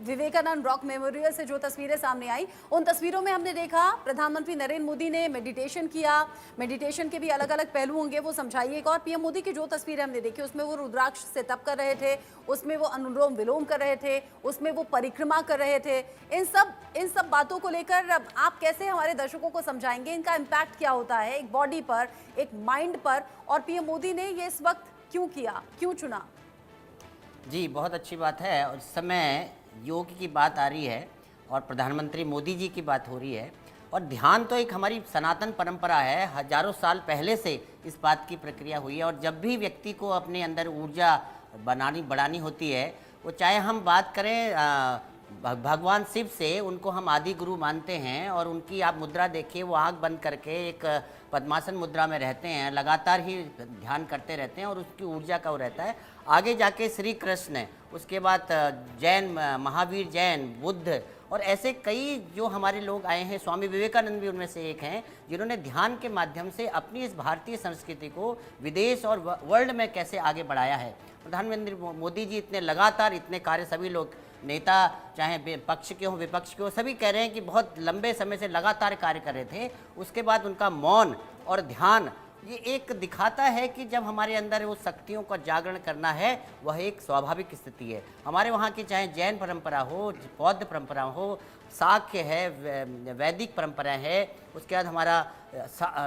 Vivekananda rock memorial से जो तस्वीरें सामने आई, उन तस्वीरों में हमने देखा प्रधानमंत्री नरेंद्र मोदी ने मेडिटेशन किया। मेडिटेशन के भी अलग अलग पहलू होंगे, वो समझाइएगा। और पीएम मोदी की जो तस्वीरें हमने देखी उसमें वो रुद्राक्ष से तप कर रहे थे, उसमें वो अनुलोम विलोम कर रहे थे, उसमें वो परिक्रमा कर रहे थे। इन सब बातों को लेकर आप कैसे हमारे दर्शकों को समझाएंगे, इनका इम्पैक्ट क्या होता है एक बॉडी पर, एक माइंड पर, और पीएम मोदी ने ये इस वक्त क्यों किया, क्यों चुना? जी, बहुत अच्छी बात है। और इस समय योग की बात आ रही है और प्रधानमंत्री मोदी जी की बात हो रही है। और ध्यान तो एक हमारी सनातन परंपरा है, हजारों साल पहले से इस बात की प्रक्रिया हुई है। और जब भी व्यक्ति को अपने अंदर ऊर्जा बढ़ानी होती है, वो चाहे हम बात करें भगवान शिव से, उनको हम आदि गुरु मानते हैं। और उनकी आप मुद्रा देखिए, वो आंख बंद करके एक पद्मासन मुद्रा में रहते हैं, लगातार ही ध्यान करते रहते हैं और उसकी ऊर्जा का वो रहता है। आगे जाके श्री कृष्ण, उसके बाद जैन, महावीर जैन, बुद्ध और ऐसे कई जो हमारे लोग आए हैं, स्वामी विवेकानंद भी उनमें से एक हैं, जिन्होंने ध्यान के माध्यम से अपनी इस भारतीय संस्कृति को विदेश और वर्ल्ड में कैसे आगे बढ़ाया है। प्रधानमंत्री मोदी जी इतने लगातार इतने कार्य, सभी लोग नेता चाहे पक्ष के हों विपक्ष के हों, सभी कह रहे हैं कि बहुत लंबे समय से लगातार कार्य कर रहे थे। उसके बाद उनका मौन और ध्यान, ये एक दिखाता है कि जब हमारे अंदर वो शक्तियों का जागरण करना है, वह एक स्वाभाविक स्थिति है। हमारे वहाँ की चाहे जैन परंपरा हो, बौद्ध परंपरा हो, शाक्य है, वैदिक परंपरा है, उसके बाद हमारा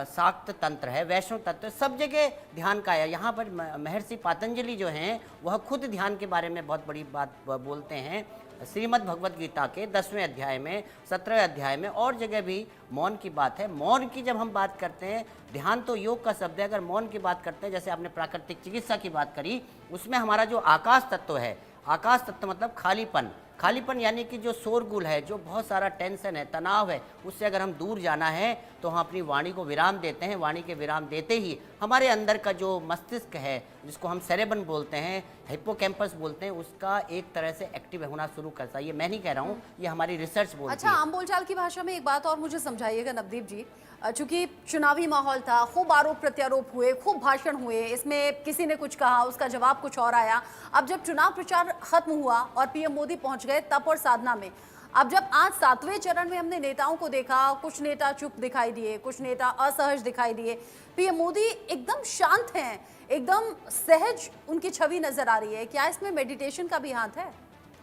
शाक्त तंत्र है, वैष्णव तंत्र, सब जगह ध्यान का है। यहाँ पर महर्षि पातंजलि जो हैं, वह खुद ध्यान के बारे में बहुत बड़ी बात बोलते हैं। श्रीमद् भगवद गीता के 10वें अध्याय में, 17वें अध्याय में और जगह भी मौन की बात है। मौन की जब हम बात करते हैं, ध्यान तो योग का शब्द है, अगर मौन की बात करते हैं, जैसे आपने प्राकृतिक चिकित्सा की बात करी, उसमें हमारा जो आकाश तत्व है, आकाश तत्व मतलब खालीपन, खालीपन यानी कि जो शोरगुल है, जो बहुत सारा टेंशन है, तनाव है, उससे अगर हम दूर जाना है तो हम अपनी वाणी को विराम देते हैं। वाणी के विराम देते ही हमारे अंदर का जो मस्तिष्क है, जिसको हम सेरेबन बोलते हैं, हिप्पोकैम्पस बोलते हैं, उसका एक तरह से एक्टिव होना शुरू करता है। ये मैं नहीं कह रहा हूँ, ये हमारी रिसर्च बोलती है। अच्छा, आम बोलचाल की भाषा में एक बात और मुझे समझाइएगा नवदीप जी। चूंकि चुनावी माहौल था, खूब आरोप प्रत्यारोप हुए, खूब भाषण हुए, इसमें किसी ने कुछ कहा, उसका जवाब कुछ और आया। अब जब चुनाव प्रचार खत्म हुआ और पीएम मोदी पहुंच गए तप और साधना में, अब जब आज 7वें चरण में हमने नेताओं को देखा, कुछ नेता चुप दिखाई दिए, कुछ नेता असहज दिखाई दिए, पीएम मोदी एकदम शांत हैं, एकदम सहज उनकी छवि नजर आ रही है। क्या इसमें मेडिटेशन का भी हाथ है?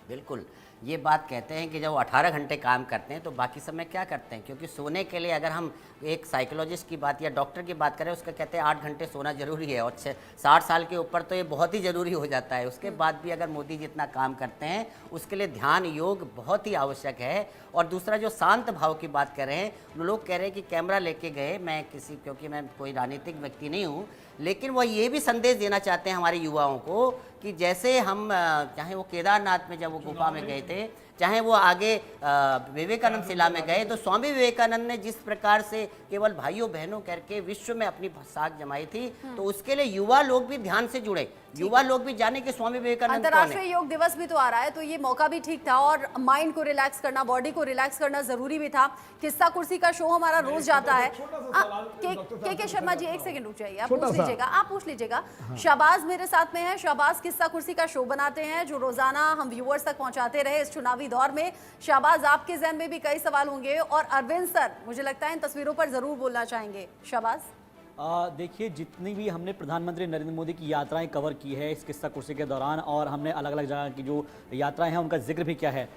बिल्कुल, ये बात कहते हैं कि जब वो 18 घंटे काम करते हैं तो बाकी समय क्या करते हैं, क्योंकि सोने के लिए अगर हम एक साइकोलॉजिस्ट की बात या डॉक्टर की बात करें, उसका कहते हैं 8 घंटे सोना जरूरी है। और 60 साल के ऊपर तो ये बहुत ही ज़रूरी हो जाता है। उसके बाद भी अगर मोदी जितना काम करते हैं, उसके लिए ध्यान योग बहुत ही आवश्यक है। और दूसरा जो शांत भाव की बात कर रहे हैं, लोग कह रहे हैं कि कैमरा लेके गए, मैं क्योंकि मैं कोई राजनीतिक व्यक्ति नहीं हूँ, लेकिन वो ये भी संदेश देना चाहते हैं हमारे युवाओं को कि जैसे हम चाहे वो केदारनाथ में जब वो गुफा में गए थे, चाहे वो आगे विवेकानंद शिला में गए, तो स्वामी विवेकानंद ने जिस प्रकार से केवल भाइयों बहनों करके विश्व में अपनी साख जमाई थी, तो उसके लिए युवा लोग भी ध्यान से जुड़े, युवा लोग भी जाने कि स्वामी विवेकानंद कौन है। अंतर्राष्ट्रीय योग दिवस भी तो आ रहा है, तो ये मौका भी ठीक था और माइंड को रिलैक्स करना, बॉडी को रिलैक्स करना जरूरी भी था। किस्सा कुर्सी का शो हमारा रोज जाता है। के शर्मा जी, एक सेकंड रुक जाइए, आप पूछ लीजिएगा, आप पूछ लीजिएगा। शाहबाज मेरे साथ में है। शाहबाज किस्सा कुर्सी का शो बनाते हैं जो रोजाना हम व्यूअर्स तक पहुंचाते रहे इस चुनावी दौर में। शाहबाज, आपके जहन में भी कई सवाल होंगे और अरविंद सर मुझे लगता है इन तस्वीरों पर जरूर बोलना चाहेंगे। शाहबाज, देखिए, जितनी भी हमने प्रधानमंत्री नरेंद्र मोदी की यात्राएं कवर की है इस किस्सा कुर्सी के दौरान, और हमने अलग अलग जगह की जो यात्राएं हैं उनका जिक्र भी किया है।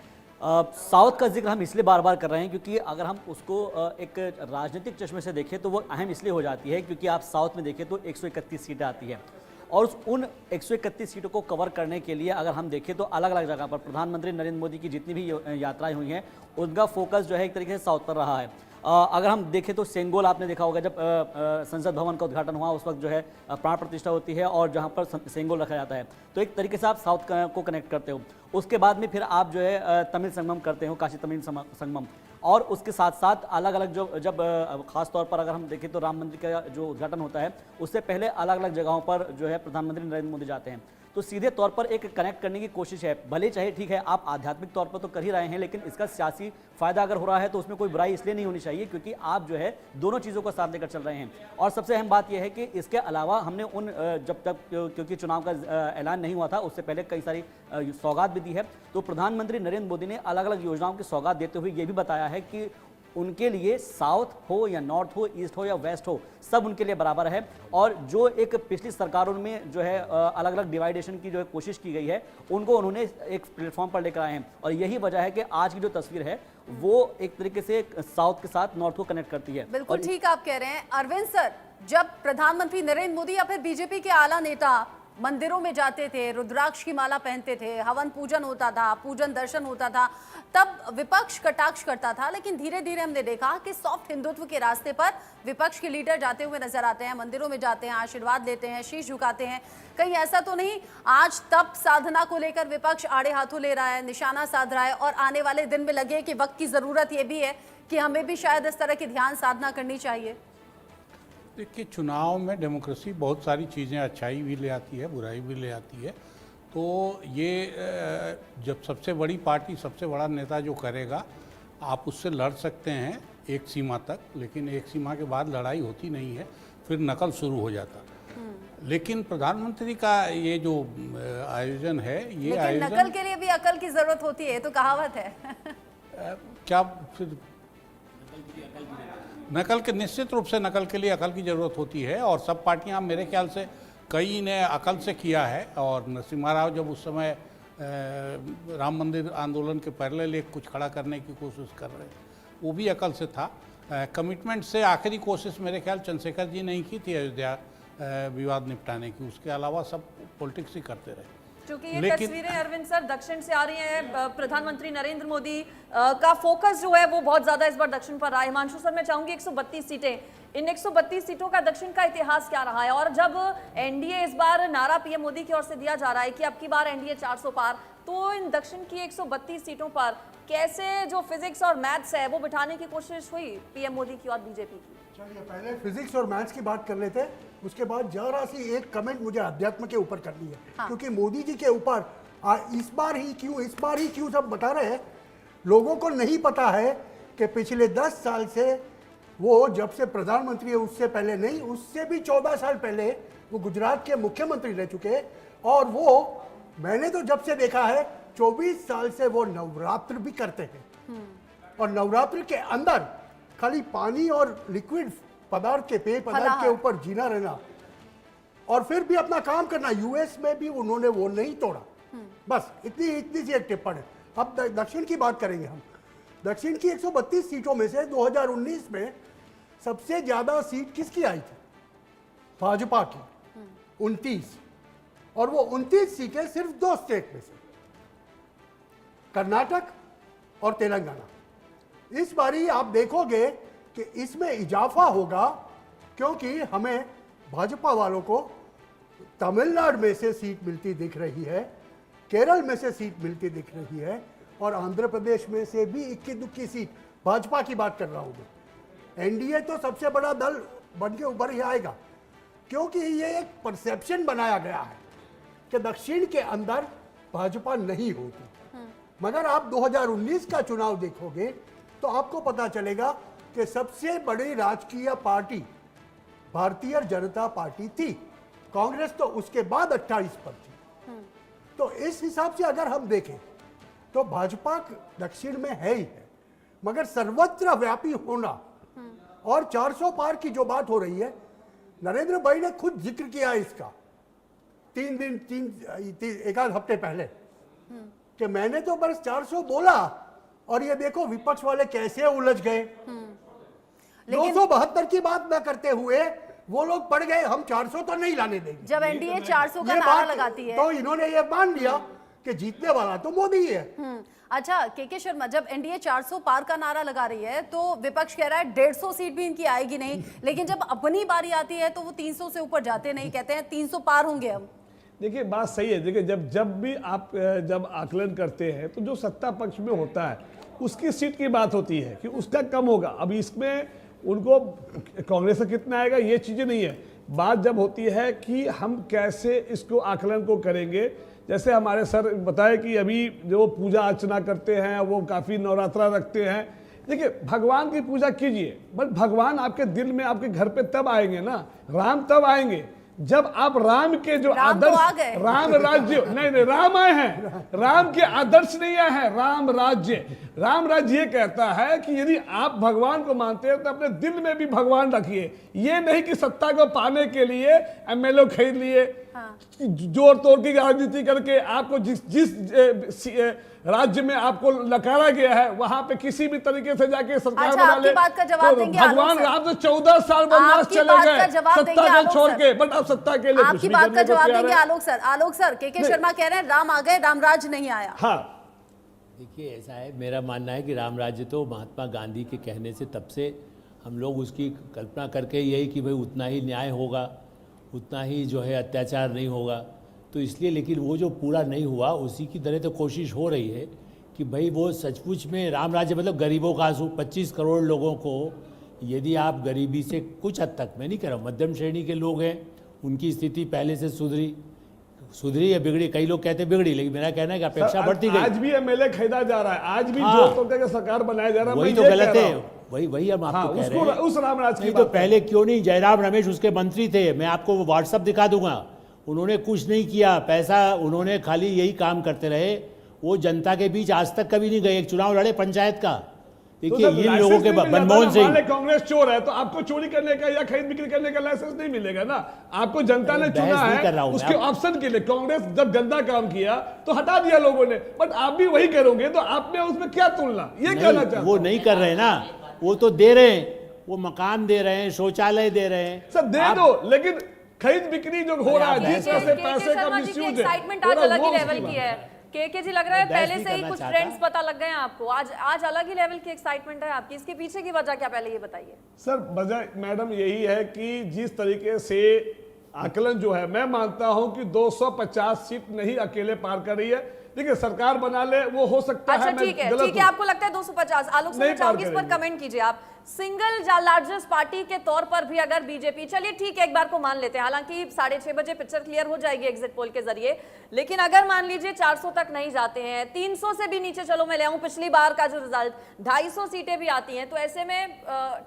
साउथ का जिक्र हम इसलिए बार बार कर रहे हैं क्योंकि अगर हम उसको एक राजनीतिक चश्मे से देखें तो वो अहम इसलिए हो जाती है क्योंकि आप साउथ में देखें तो 131 सीटें आती है, और उन 131 सीटों को कवर करने के लिए अगर हम देखें तो अलग अलग जगह पर प्रधानमंत्री नरेंद्र मोदी की जितनी भी यात्राएं हुई हैं, उनका फोकस जो है एक तरीके से साउथ पर रहा है। अगर हम देखें तो सेंगोल आपने देखा होगा, जब संसद भवन का उद्घाटन हुआ उस वक्त जो है प्राण प्रतिष्ठा होती है और जहां पर सेंगोल रखा जाता है, तो एक तरीके से आप साउथ को कनेक्ट करते हो। उसके बाद में फिर आप जो है तमिल संगमम करते हो, काशी तमिल संगमम, और उसके साथ साथ अलग अलग जब खास तौर पर अगर हम देखें तो राम मंदिर का जो उद्घाटन होता है, उससे पहले अलग अलग जगहों पर जो है प्रधानमंत्री नरेंद्र मोदी जाते हैं। तो सीधे तौर पर एक कनेक्ट करने की कोशिश है। भले चाहे ठीक है आप आध्यात्मिक तौर पर तो कर ही रहे हैं, लेकिन इसका सियासी फायदा अगर हो रहा है तो उसमें कोई बुराई इसलिए नहीं होनी चाहिए क्योंकि आप जो है दोनों चीज़ों को साथ लेकर चल रहे हैं। और सबसे अहम बात यह है कि इसके अलावा हमने उन जब तक क्योंकि चुनाव का ऐलान नहीं हुआ था उससे पहले कई सारी सौगात भी दी है, तो प्रधानमंत्री नरेंद्र मोदी ने अलग अलग योजनाओं की सौगात देते हुए ये भी बताया है कि उनके लिए साउथ हो या नॉर्थ हो, ईस्ट हो या वेस्ट हो, सब उनके लिए बराबर है। और जो एक पिछली सरकारों में जो है अलग अलग डिवाइडेशन की जो है कोशिश की गई है, उनको उन्होंने एक प्लेटफॉर्म पर लेकर आए हैं। और यही वजह है कि आज की जो तस्वीर है वो एक तरीके से साउथ के साथ नॉर्थ को कनेक्ट करती है। बिल्कुल ठीक आप कह रहे हैं अरविंद सर। जब प्रधानमंत्री नरेंद्र मोदी या फिर बीजेपी के आला नेता मंदिरों में जाते थे, रुद्राक्ष की माला पहनते थे, हवन पूजन होता था, पूजन दर्शन होता था, तब विपक्ष कटाक्ष करता था। लेकिन धीरे धीरे हमने देखा कि सॉफ्ट हिंदुत्व के रास्ते पर विपक्ष के लीडर जाते हुए नजर आते हैं, मंदिरों में जाते हैं, आशीर्वाद लेते हैं, शीश झुकाते हैं। कहीं ऐसा तो नहीं आज तप साधना को लेकर विपक्ष आड़े हाथों ले रहा है, निशाना साध रहा है और आने वाले दिन में लगे कि वक्त की जरूरत यह भी है कि हमें भी शायद इस तरह की ध्यान साधना करनी चाहिए? देखिए, चुनाव में डेमोक्रेसी बहुत सारी चीज़ें अच्छाई भी ले आती है, बुराई भी ले आती है। तो ये जब सबसे बड़ी पार्टी, सबसे बड़ा नेता जो करेगा, आप उससे लड़ सकते हैं एक सीमा तक, लेकिन एक सीमा के बाद लड़ाई होती नहीं है, फिर नकल शुरू हो जाता। लेकिन प्रधानमंत्री का ये जो आयोजन है, ये लेकिन आयोजन नकल के लिए भी अकल की जरूरत होती है, तो कहावत है। क्या फिर नकल के निश्चित रूप से नकल के लिए अकल की ज़रूरत होती है। और सब पार्टियां मेरे ख्याल से कई ने अकल से किया है। और नरसिम्हा राव जब उस समय राम मंदिर आंदोलन के पैरेलल एक कुछ खड़ा करने की कोशिश कर रहे, वो भी अकल से था। कमिटमेंट से आखिरी कोशिश मेरे ख्याल चंद्रशेखर जी नहीं की थी अयोध्या विवाद निपटाने की, उसके अलावा सब पॉलिटिक्स ही करते रहे। क्योंकि ये तस्वीरें अरविंद सर दक्षिण से आ रही हैं, प्रधानमंत्री नरेंद्र मोदी का फोकस जो है वो बहुत ज्यादा इस बार दक्षिण पर रहा है। हिमांशु सर, मैं चाहूंगी 132 सीटें, इन 132 सीटों का दक्षिण का इतिहास क्या रहा है? और जब एनडीए इस बार नारा पीएम मोदी की ओर से दिया जा रहा है कि अब की बार एनडीए 400 पार, तो इन दक्षिण की 132 सीटों पर कैसे जो फिजिक्स और मैथ्स है वो बिठाने की कोशिश हुई पीएम मोदी की और बीजेपी की? चलिए पहले फिजिक्स और मैथ्स की बात कर लेते हैं, उसके बाद जरा सी एक कमेंट मुझे अध्यात्म के ऊपर करनी है। हाँ। क्योंकि मोदी जी के ऊपर इस बार ही क्यों सब बता रहे हैं। लोगों को नहीं पता है कि पिछले 10 साल से वो जब से प्रधानमंत्री है, उससे पहले नहीं, उससे भी 14 साल पहले वो गुजरात के मुख्यमंत्री रह चुके। और वो मैंने तो जब से देखा है 24 साल से वो नवरात्र भी करते हैं। और नवरात्र के अंदर खाली पानी और लिक्विड पदार्थ के पेय पदार्थ के ऊपर जीना रहना और फिर भी अपना काम करना। यूएस में भी उन्होंने वो नहीं तोड़ा। बस इतनी सी एक टिप्पणी है। अब दक्षिण की बात करेंगे हम। दक्षिण की 132 सीटों में से 2019 में सबसे ज्यादा सीट किसकी आई थी? भाजपा की 29। और वो 29 सीटें सिर्फ 2 स्टेट में से, कर्नाटक और तेलंगाना। इस बारी आप देखोगे कि इसमें इजाफा होगा क्योंकि हमें भाजपा वालों को तमिलनाडु में से सीट मिलती दिख रही है, केरल में से सीट मिलती दिख रही है और आंध्र प्रदेश में से भी इक्की दुक्की सीट। भाजपा की बात कर रहा हूं मैं। एनडीए तो सबसे बड़ा दल बन के ऊपर ही आएगा क्योंकि ये एक परसेप्शन बनाया गया है कि दक्षिण के अंदर भाजपा नहीं होती। मगर आप 2019 का चुनाव देखोगे तो आपको पता चलेगा कि सबसे बड़ी राजकीय पार्टी भारतीय जनता पार्टी थी। कांग्रेस तो उसके बाद 28 पर थी। तो इस हिसाब से अगर हम देखें तो भाजपा दक्षिण में है ही है, मगर सर्वत्र व्यापी होना और 400 पार की जो बात हो रही है, नरेंद्र भाई ने खुद जिक्र किया इसका 1 आध हफ्ते पहले कि मैंने तो बस 400 बोला और ये देखो विपक्ष वाले कैसे उलझ गए। 272 की बात न करते हुए वो लोग पड़ गए, हम 400 तो नहीं लाने देंगे। जब एनडीए 400 का नारा लगाती है तो इन्होंने ये मान लिया कि जीतने वाला तो मोदी है। अच्छा के शर्मा, जब एनडीए 400 पार का नारा लगा रही है तो विपक्ष कह रहा है 150 सीट भी इनकी आएगी नहीं, लेकिन जब अपनी बारी आती है तो वो 300 से ऊपर जाते नहीं, कहते हैं 300 पार होंगे हम। देखिए बात सही है। देखिए जब भी आप जब आकलन करते हैं तो जो सत्ता पक्ष में होता है उसकी सीट की बात होती है कि उसका कम होगा। अब इसमें उनको कांग्रेस का कितना आएगा ये चीजें नहीं है, बात जब होती है कि हम कैसे इसको आकलन को करेंगे, जैसे हमारे सर बताए कि अभी जो पूजा अर्चना करते हैं वो काफ़ी नवरात्रा रखते हैं। देखिए, भगवान की पूजा कीजिए, बट भगवान आपके दिल में, आपके घर पे तब आएंगे ना, राम तब आएंगे जब आप राम के जो राम तो आदर्श, आ गए। राम राज्य नहीं, राम आए हैं, राम के आदर्श नहीं आए हैं, राम राज्य। राम राज्य ये कहता है कि यदि आप भगवान को मानते हैं तो अपने दिल में भी भगवान रखिए। ये नहीं कि सत्ता को पाने के लिए एमएलए खरीद लिए, जोर तोड़ की राजनीति करके आपको जिस राज्य में आपको नकारा गया है वहां पे किसी भी तरीके से जाके सरकार अच्छा, बना आपकी ले। बात का जवाब देंगे आलोक भगवान सर। राम तो 14 साल वनवास आपकी चले बात का गए जवाब देंगे सत्ता को आलोक छोड़ सर। के, बट अब सत्ता के लिए कुछ आपकी भी बात करने का को जवाब तैयार देंगे है। आलोक सर। आलोक सर, के शर्मा कह रहे हैं राम आ गए, रामराज नहीं आया। हाँ, देखिए, ऐसा है, मेरा मानना है कि राम राज्य तो महात्मा गांधी के कहने से तब से हम लोग उसकी कल्पना करके यही कि भाई उतना ही न्याय होगा, उतना ही जो है अत्याचार नहीं होगा, तो इसलिए। लेकिन वो जो पूरा नहीं हुआ उसी की तरह तो कोशिश हो रही है कि भाई वो सचमुच में राम राज्य मतलब गरीबों का आंसू। 25 करोड़ लोगों को यदि आप गरीबी से कुछ हद तक, मैं नहीं कह रहा हूँ, मध्यम श्रेणी के लोग हैं, उनकी स्थिति पहले से सुधरी या बिगड़ी, कई लोग कहते हैं बिगड़ी, लेकिन मेरा कहना है कि अपेक्षा बढ़ती गई। आज भी एमएलए खरीदा जा रहा है, आज भी हाँ। जोर तोड़ के सरकार बनाया जा रहा है। वही मैं तो ये गलत कह रहा है, हूं। वही हम आपको हाँ, कह रहे उसको हैं। उस रामराज की नहीं तो बात पहले क्यों नहीं, जयराम रमेश उसके मंत्री थे, मैं आपको वो व्हाट्सअप दिखा दूंगा, उन्होंने कुछ नहीं किया, पैसा उन्होंने खाली यही काम करते रहे, वो जनता के बीच आज तक कभी नहीं गए। एक चुनाव लड़े पंचायत का, देखिए तो इन लोगों के मनमोहन सिंह, कांग्रेस चोर है तो आपको चोरी करने का या खरीद बिक्री करने का लाइसेंस नहीं मिलेगा ना। आपको जनता ने बहस चुना नहीं कर रहा है हूं उसके मैं। ऑप्शन के लिए। कांग्रेस जब गंदा काम किया तो हटा दिया लोगों ने, बट आप भी वही करोगे तो आप में उसमें क्या तुलना, ये कहना नहीं, चाहता वो हूं। नहीं कर रहे ना, वो तो दे रहे हैं, वो मकान दे रहे हैं, शौचालय दे रहे हैं। सर दे आप- दो, लेकिन खरीद बिक्री जो हो रहा है, जिस तरह से के पैसे का शर्मा जी की मिसयूज है, एक्साइटमेंट आज थोड़ा अलग ही वो लेवल उसकी की बात है। के जी लग रहा है मैं बहस पहले नहीं से ही करना कुछ चाहता। ट्रेंड्स पता लग गए हैं आपको। आज अलग ही लेवल की एक्साइटमेंट है आपकी, इसके पीछे की वजह क्या, पहले ये बताइए। सर वजह मैडम यही है कि जिस तरीके से आकलन जो है, मैं मानता हूं कि 250 सीट नहीं अकेले पार कर रही है। देखिए, सरकार बना ले वो हो सकता अच्छा है, मैं ठीक है, गलत ठीक है, हूं। आपको लगता है 250। आलोक सर, नहीं मैं चाहूंगी पार इस पर करेंगे। कमेंट कीजिए आप। सिंगल लार्जेस्ट पार्टी के तौर पर भी अगर बीजेपी, चलिए ठीक है, एक बार को मान लेते हैं, हालांकि 6:30 बजे पिक्चर क्लियर हो जाएगी एग्जिट पोल के जरिए, लेकिन अगर मान लीजिए 400 तक नहीं जाते हैं, 300 से भी नीचे, चलो मैं ले आऊं पिछली बार का जो रिजल्ट, 250 सीटें भी आती हैं, तो ऐसे में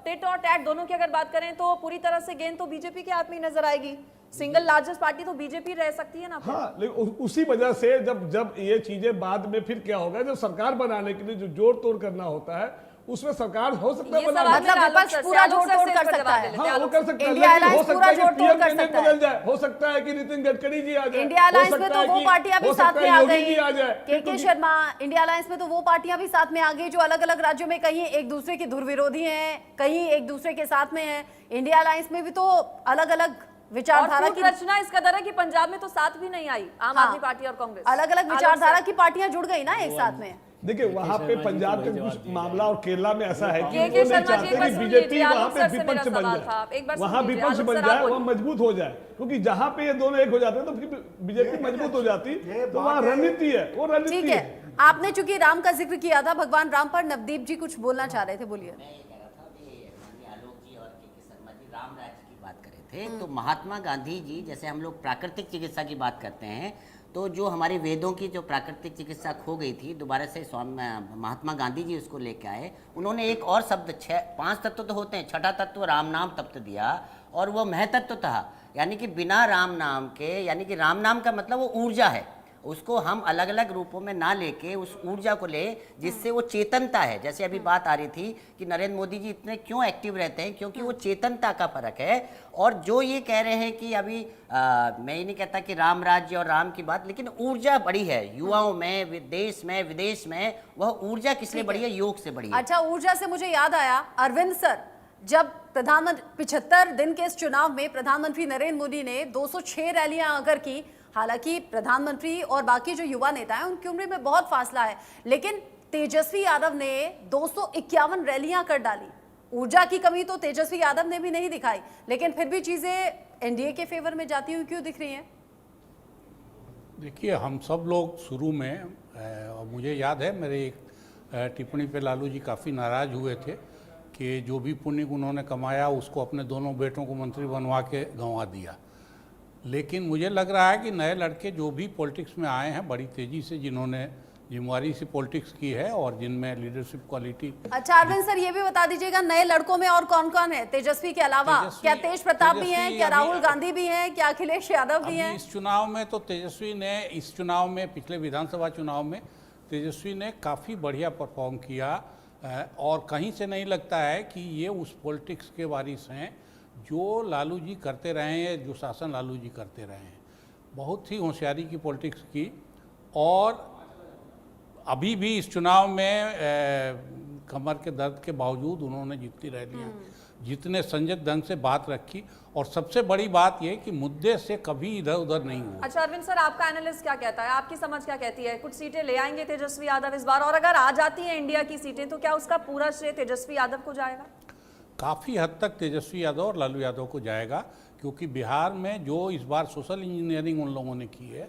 टिट और टैट दोनों की अगर बात करें तो पूरी तरह से गेंद तो बीजेपी के हाथ में ही नजर आएगी। सिंगल लार्जेस्ट पार्टी तो बीजेपी रह सकती है ना फिर। हाँ, लेकिन उसी वजह से जब ये चीजें बाद में फिर क्या होगा, जब सरकार बनाने के लिए जो जोड़ तोड़ करना होता है उसमें सरकार हो सकता है ये बना सवाल ले। मतलब आलोक विपक्ष सर से, पूरा आलोक जोड़ सर तोड़ से कर इस पर सकता जवाब है। दे लेते हैं। हाँ, वो आलोक कर सर। सकता है, इंडिया लेकिन हो अलायंस पूरा सकता है कि जोड़ तोड़ पीएम कर कैबिनेट सकता है। बदल जाए, हो सकता है कि नितिन गडकरी जी आ जाए, इंडिया हो अलायंस में सकता तो है वो कि- पार्टियां भी हो साथ सकता में है आ योगी गई। जी आ जाए। के शर्मा, इंडिया अलायंस में तो वो पार्टियां भी साथ में आ गई जो अलग अलग राज्यों में कहीं एक दूसरे की दुर्विरोधी हैं, कहीं एक दूसरे के साथ में हैं। इंडिया अलायंस में भी तो अलग अलग विचारधारा की, रचना इस कदर है कि पंजाब में तो साथ भी नहीं आई आम हाँ, आदमी पार्टी और कांग्रेस, अलग अलग आलोक विचारधारा सर। की पार्टियां जुड़ गई ना एक साथ में। देखिए, वहां पे शर्मा जी पंजाब को का वही कुछ जवाब दिया मामला और केरला में ऐसा है कि के वो नहीं शर्मा जी, चाहते एक बार कि सुन बीजेपी लीजिए, वहां आलोक पे सर से विपक्ष मेरा बन सवाल था। जाए, एक बार सुन वहां लीजिए, विपक्ष आलोक बन सर, जाए, आप वहां बोलिए। मजबूत हो जाए, क्योंकि जहां पे ये दोनों एक हो जाते हैं तो फिर बीजेपी मजबूत हो जाती, तो वहां रणनीति है, वो ठीक रणनीति है, है। आपने चूंकि राम का जिक्र किया था, भगवान राम पर नवदीप जी कुछ बोलना चाह रहे थे, बोलिए। मैं ये कह रहा था कि माननीय आलोक जी और के शर्मा जी राम राज्य की बात कर रहे थे, तो महात्मा गांधी जी, जैसे हम लोग प्राकृतिक चिकित्सा की बात करते हैं, तो जो हमारे वेदों की जो प्राकृतिक चिकित्सा खो गई थी, दोबारा से स्वामी महात्मा गांधी जी उसको लेके आए। उन्होंने एक और शब्द, 5 तत्व तो होते हैं, छठा तत्व राम नाम तत्व दिया, और वो महतत्व था, यानी कि बिना राम नाम के, यानी कि राम नाम का मतलब वो ऊर्जा है, उसको हम अलग अलग रूपों में ना लेके उस ऊर्जा को ले जिससे वो चेतनता है। जैसे अभी बात आ रही थी कि नरेंद्र मोदी जी इतने क्यों एक्टिव रहते हैं, क्योंकि वो चेतनता का फर्क है। और जो ये कह रहे हैं कि अभी मैं ये नहीं कहता कि राम राज्य और राम की बात, लेकिन ऊर्जा बड़ी है युवाओं में, देश में, विदेश में, वह ऊर्जा किस लिए बड़ी है, योग से बड़ी है। अच्छा, ऊर्जा से मुझे याद आया, अरविंद सर, जब प्रधानमंत्री 75 दिन के इस चुनाव में प्रधानमंत्री नरेंद्र मोदी ने 206 रैलियां अगर की, हालांकि प्रधानमंत्री और बाकी जो युवा नेता हैं उनकी उम्र में बहुत फासला है, लेकिन तेजस्वी यादव ने 251 रैलियां कर डाली। ऊर्जा की कमी तो तेजस्वी यादव ने भी नहीं दिखाई, लेकिन फिर भी चीजें एनडीए के फेवर में जाती हुई क्यों दिख रही हैं? देखिए, हम सब लोग शुरू में और मुझे याद है मेरे एक टिप्पणी पे लालू जी काफ़ी नाराज़ हुए थे कि जो भी पुण्य उन्होंने कमाया उसको अपने दोनों बेटों को मंत्री बनवा के गंवा दिया। लेकिन मुझे लग रहा है कि नए लड़के जो भी पॉलिटिक्स में आए हैं बड़ी तेज़ी से, जिन्होंने जिम्मेवारी से पॉलिटिक्स की है और जिनमें लीडरशिप क्वालिटी। अच्छा अरविंद सर, ये भी बता दीजिएगा नए लड़कों में और कौन कौन है तेजस्वी के अलावा? क्या तेज प्रताप भी हैं, क्या राहुल गांधी भी हैं, क्या अखिलेश यादव भी हैं? इस चुनाव में तो तेजस्वी ने, इस चुनाव में, पिछले विधानसभा चुनाव में तेजस्वी ने काफ़ी बढ़िया परफॉर्म किया और कहीं से नहीं लगता है कि ये उस पॉलिटिक्स के वारिस हैं जो लालू जी करते रहे हैं, जो शासन लालू जी करते रहे हैं। बहुत ही होशियारी की पॉलिटिक्स की और अभी भी इस चुनाव में कमर के दर्द के बावजूद उन्होंने जितनी रैलियाँ, जितने संजय ढंग से बात रखी और सबसे बड़ी बात यह कि मुद्दे से कभी इधर उधर नहीं हुआ। अच्छा अरविंद सर, आपका एनालिस्ट क्या कहता है, आपकी समझ क्या कहती है? कुछ सीटें ले आएंगे तेजस्वी यादव इस बार, और अगर आ जाती हैं इंडिया की सीटें तो क्या उसका पूरा श्रेय तेजस्वी यादव को जाएगा? काफ़ी हद तक तेजस्वी यादव और लालू यादव को जाएगा, क्योंकि बिहार में जो इस बार सोशल इंजीनियरिंग उन लोगों ने की है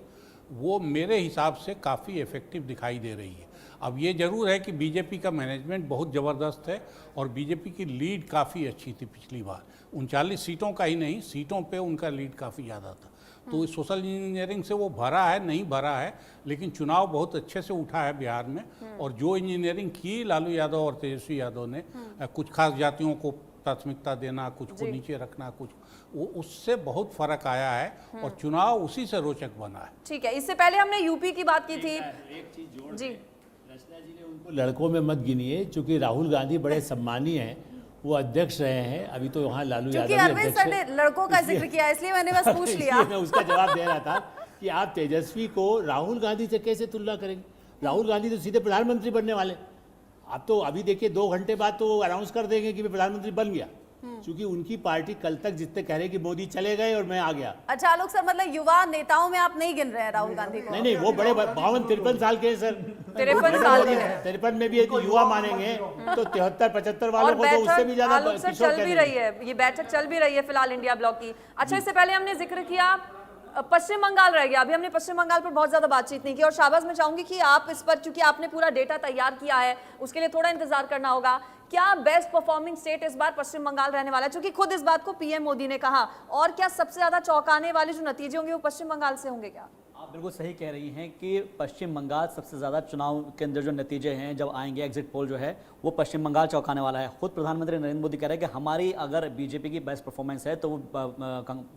वो मेरे हिसाब से काफ़ी इफ़ेक्टिव दिखाई दे रही है। अब ये ज़रूर है कि बीजेपी का मैनेजमेंट बहुत ज़बरदस्त है और बीजेपी की लीड काफ़ी अच्छी थी पिछली बार, 39 सीटों का ही नहीं, सीटों पे उनका लीड काफ़ी ज़्यादा था। तो इस सोशल इंजीनियरिंग से वो भरा है, नहीं भरा है, लेकिन चुनाव बहुत अच्छे से उठा है बिहार में। और जो इंजीनियरिंग की लालू यादव और तेजस्वी यादव ने, कुछ खास जातियों को प्राथमिकता देना, कुछ को नीचे रखना, कुछ वो, उससे बहुत फर्क आया है और चुनाव उसी से रोचक बना है। ठीक है, इससे पहले हमने यूपी की बात की थी। एक चीज जोड़ जी रचना जी ने उनको लड़कों में मत गिनिए, क्योंकि राहुल गांधी बड़े सम्मानीय हैं, वो अध्यक्ष रहे हैं, अभी तो वहाँ लालू यादव क्योंकि अरविंद सर ने लड़कों का जिक्र किया इसलिए मैंने बस पूछ लिया। मैं उसका जवाब दे रहा था कि आप तेजस्वी को राहुल गांधी से कैसे तुलना करेंगे? राहुल गांधी तो सीधे प्रधानमंत्री बनने वाले। आप तो अभी देखिए 2 घंटे बाद तो अनाउंस कर देंगे कि मैं प्रधानमंत्री बन गया, क्योंकि उनकी पार्टी कल तक जितने कह रहे कि मोदी चले गए और मैं आ गया। अच्छा आलोक सर, मतलब युवा नेताओं में आप नहीं गिन रहे हैं राहुल गांधी को? नहीं, वो बड़े 52-53 साल के हैं सर। 53 साल के हैं। 53 में भी एक युवा मानेंगे तो 73-75 वालों को तो उससे भी ज्यादा आलोक सर चल भी रही है, ये बैठक चल भी रही है फिलहाल इंडिया ब्लॉक की। अच्छा, इससे पहले हमने जिक्र किया पश्चिम बंगाल रह गया, अभी हमने पश्चिम बंगाल पर बहुत ज्यादा बातचीत नहीं की और शाहबाज मैं चाहूंगी कि आप इस पर, चूंकि आपने पूरा डेटा तैयार किया है, उसके लिए थोड़ा इंतजार करना होगा। क्या बेस्ट परफॉर्मिंग स्टेट इस बार पश्चिम बंगाल रहने वाला है, क्योंकि खुद इस बात को पीएम मोदी ने कहा, और क्या सबसे ज्यादा चौंकाने वाले जो नतीजे होंगे वो पश्चिम बंगाल से होंगे? क्या आप बिल्कुल सही कह रही हैं कि पश्चिम बंगाल सबसे ज़्यादा चुनाव के अंदर जो नतीजे हैं जब आएंगे, एग्जिट पोल जो है वो पश्चिम बंगाल चौंकाने वाला है। खुद प्रधानमंत्री नरेंद्र मोदी कह रहे हैं कि हमारी अगर बीजेपी की बेस्ट परफॉर्मेंस है तो वो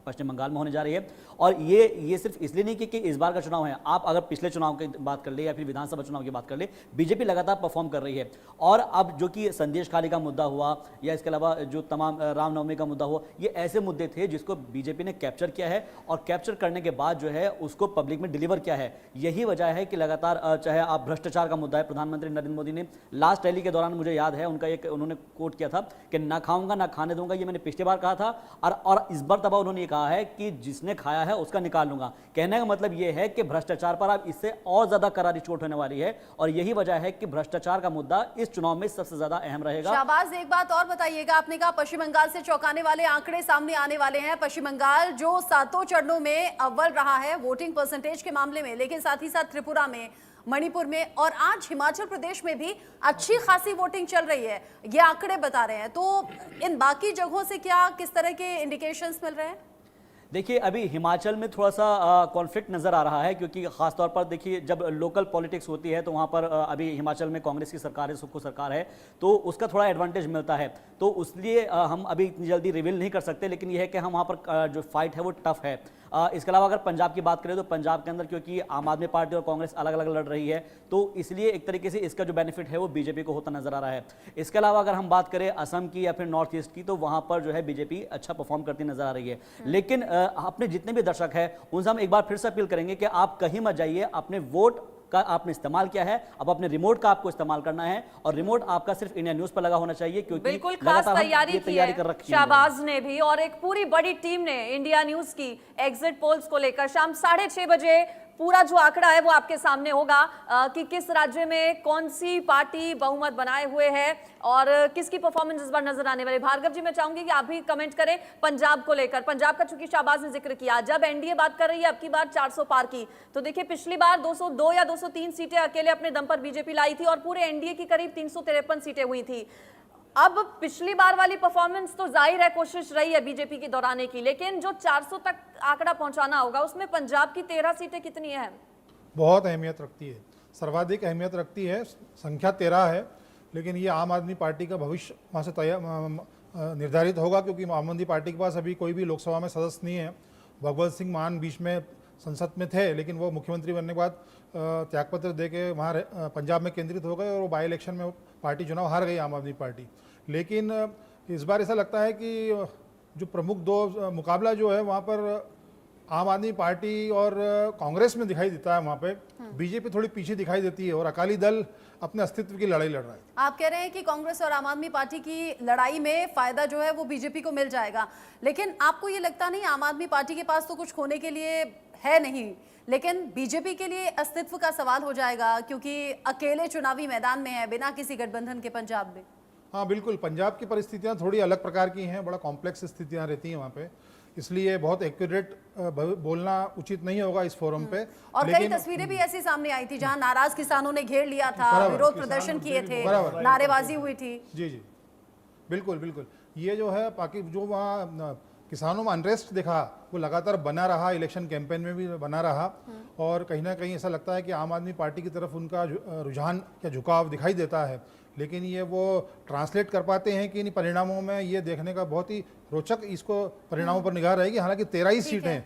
पश्चिम बंगाल में होने जा रही है। और ये सिर्फ इसलिए नहीं कि इस बार का चुनाव है, आप अगर पिछले चुनाव की बात कर ले या फिर विधानसभा चुनाव की बात कर ले, बीजेपी लगातार परफॉर्म कर रही है। और अब जो कि संदेश खाली का मुद्दा हुआ या इसके अलावा जो तमाम रामनवमी का मुद्दा हुआ, ये ऐसे मुद्दे थे जिसको बीजेपी ने कैप्चर किया है और कैप्चर करने के बाद जो है उसको पब्लिक में डिलीवर किया है। यही वजह है कि लगातार, चाहे आप भ्रष्टाचार का मुद्दा है, प्रधानमंत्री नरेंद्र मोदी ने लास्ट रैली के दौरान, मुझे याद है उनका एक उन्होंने कोट किया था कि ना खाऊंगा ना खाने दूंगा, ये मैंने पिछली बार कहा था और इस बार तब उन्होंने ये कहा है कि जिसने खाया है उसका निकाल लूंगा। कहने का मतलब ये है कि भ्रष्टाचार पर अब इससे और ज्यादा करारी चोट होने वाली है और यही वजह है कि भ्रष्टाचार का मुद्दा इस चुनाव में सबसे ज्यादा अहम रहेगा। शाहबाज, एक बात और बताइएगा, आपने कहा पश्चिम बंगाल से चौंकाने वाले आंकड़े सामने आने वाले हैं। पश्चिम बंगाल जो 7 चरणों में अव्वल रहा है वोटिंग परसेंटेज के मामले में, लेकिन साथ ही साथ त्रिपुरा में, मणिपुर में और आज हिमाचल प्रदेश में भी अच्छी खासी वोटिंग चल रही है, ये आंकड़े बता रहे हैं। तो इन बाकी जगहों से क्या, किस तरह के इंडिकेशंस मिल रहे हैं? देखिए, अभी हिमाचल में थोड़ा सा कॉन्फ्लिक्ट नज़र आ रहा है, क्योंकि खासतौर पर देखिए जब लोकल पॉलिटिक्स होती है तो वहाँ पर अभी हिमाचल में कांग्रेस की सरकार है, सुक्खू सरकार है, तो उसका थोड़ा एडवांटेज मिलता है। तो इसलिए हम अभी इतनी जल्दी रिवील नहीं कर सकते, लेकिन यह है कि हम वहाँ पर जो फाइट है वो टफ है। इसके अलावा अगर पंजाब की बात करें तो पंजाब के अंदर क्योंकि आम आदमी पार्टी और कांग्रेस अलग अलग लड़ रही है, तो इसलिए एक तरीके से इसका जो बेनिफिट है वो बीजेपी को होता नजर आ रहा है। इसके अलावा अगर हम बात करें असम की या फिर नॉर्थ ईस्ट की, तो वहाँ पर जो है बीजेपी अच्छा परफॉर्म करती नजर आ रही है। लेकिन अपने जितने भी दर्शक हैं उनसे हम एक बार फिर से अपील करेंगे कि आप कहीं मत जाइए, अपने वोट का आपने इस्तेमाल किया है, अब अपने रिमोट का आपको इस्तेमाल करना है और रिमोट आपका सिर्फ इंडिया न्यूज पर लगा होना चाहिए, क्योंकि बिल्कुल खास तैयारी कर रखी है शाहबाज ने भी और एक पूरी बड़ी टीम ने इंडिया न्यूज की एग्जिट पोल्स को लेकर। शाम 6:30 बजे पूरा जो आंकड़ा है वो आपके सामने होगा कि किस राज्य में कौन सी पार्टी बहुमत बनाए हुए है और किसकी परफॉर्मेंस इस बार नजर आने वाली। भार्गव जी, मैं चाहूंगी कि आप भी कमेंट करें पंजाब को लेकर। पंजाब का चूंकि शाहबाज ने जिक्र किया, जब एनडीए बात कर रही है अब की बार 400 पार की, तो देखिए पिछली बार 202 या 203 सीटें अकेले अपने दम पर बीजेपी लाई थी और पूरे एनडीए की करीब 353 सीटें हुई थी। अब पिछली बार वाली परफॉर्मेंस तो जाहिर है कोशिश रही है बीजेपी की दोहराने की, लेकिन जो 400 तक आंकड़ा पहुंचाना होगा उसमें पंजाब की 13 सीटें कितनी है? बहुत अहमियत रखती है, सर्वाधिक अहमियत रखती है। संख्या 13 है, लेकिन ये आम आदमी पार्टी का भविष्य वहाँ से निर्धारित होगा, क्योंकि आम आदमी पार्टी के पास अभी कोई भी लोकसभा में सदस्य नहीं है। भगवत सिंह मान बीच में संसद में थे, लेकिन वो मुख्यमंत्री बनने के बाद त्यागपत्र दे के वहाँ पंजाब में केंद्रित हो गए और वो बाई इलेक्शन में पार्टी चुनाव हार गई आम आदमी पार्टी। लेकिन इस बार ऐसा लगता है कि जो प्रमुख दो मुकाबला जो है वहाँ पर आम आदमी पार्टी और कांग्रेस में दिखाई देता है। वहाँ पे बीजेपी थोड़ी पीछे दिखाई देती है और अकाली दल अपने अस्तित्व की लड़ाई लड़ रहा है। आप कह रहे हैं कि कांग्रेस और आम आदमी पार्टी की लड़ाई में फायदा जो है वो बीजेपी को मिल जाएगा, लेकिन आपको ये लगता नहीं आम आदमी पार्टी के पास तो कुछ खोने के लिए है नहीं, लेकिन बीजेपी के लिए अस्तित्व का सवाल हो जाएगा क्योंकि अकेले चुनावी मैदान में है बिना किसी गठबंधन के पंजाब में? हाँ बिल्कुल, पंजाब की परिस्थितियाँ थोड़ी अलग प्रकार की हैं, बड़ा कॉम्प्लेक्स स्थितियाँ रहती हैं वहाँ पे, इसलिए बहुत एक्यूरेट बोलना उचित नहीं होगा इस फोरम पे। और कई तस्वीरें भी ऐसी सामने आई थी जहां नाराज किसानों ने घेर लिया था, विरोध प्रदर्शन किए थे, नारेबाजी हुई थी। जी जी बिल्कुल बिल्कुल, ये जो है बाकी जो वहाँ किसानों में अनरेस्ट दिखा वो लगातार बना रहा, इलेक्शन कैंपेन में भी बना रहा, और कहीं ना कहीं ऐसा लगता है कि आम आदमी पार्टी की तरफ उनका रुझान या झुकाव दिखाई देता है, लेकिन ये वो ट्रांसलेट कर पाते हैं कि इन परिणामों में, ये देखने का बहुत ही रोचक इसको परिणामों पर निगाह रहेगी। हालांकि 13 ही सीटें